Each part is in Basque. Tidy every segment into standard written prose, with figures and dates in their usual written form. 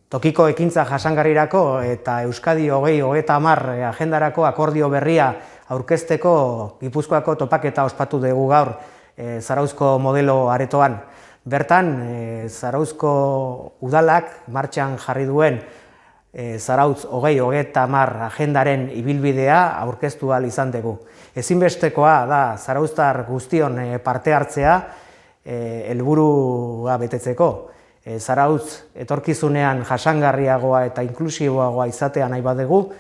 Tokiko ekintza jasangarrirako eta Euskadi 2030 agendarako akordio berria aurkezteko Gipuzkoako topaketa ospatu dugu gaur Zarauzko modelo aretoan. Bertan, Zarauzko udalak martxan jarri duen Zarauz 2030 agendaren ibilbidea aurkeztu ahal izan dugu. Ezinbestekoa da zarauztar guztion parte hartzea helburua betetzeko. Zarauz etorkizunean jasangarriagoa eta inklusiboagoa izatea nahi badugu,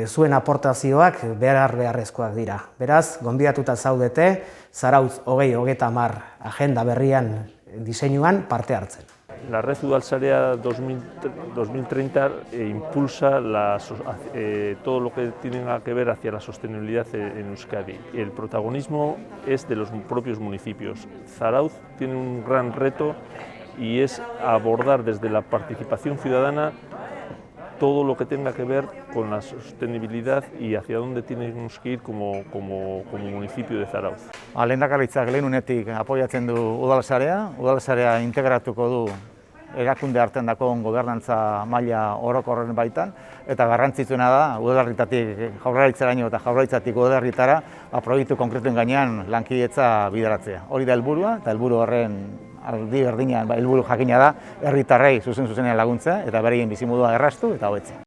zuen aportazioak beharrezkoak dira. Beraz, gonbidatuta zaudete Zarauz 2030 agenda berrian diseinuan parte hartzen. La Red Udalsarea 2030 impulsa todo lo que tiene que ver hacia la sostenibilidad en Euskadi. El protagonismo es de los propios municipios. Zarauz tiene un gran reto y es abordar desde la participación ciudadana todo lo que tenga que ver con la sostenibilidad y hacia dónde tenemos que ir como municipio de Zarauz. Lehendakaritzak lehen unetik apoiatzen du udalsarea. Udalsarea integratuko du erakunde artean dakon gobernantza maila orokorren baitan, eta garrantzitsuena da udalerritatik jaurlaritzaraino eta jaurlaritzatik udalerritara proiektu konkretuen gainean lankidetza bideratzea. Hori da helburua, eta helburu horren aldi berdinean helburu jakina da herritarrei zuzenean laguntzea eta beraien bizimodua erraztu eta hobetzea.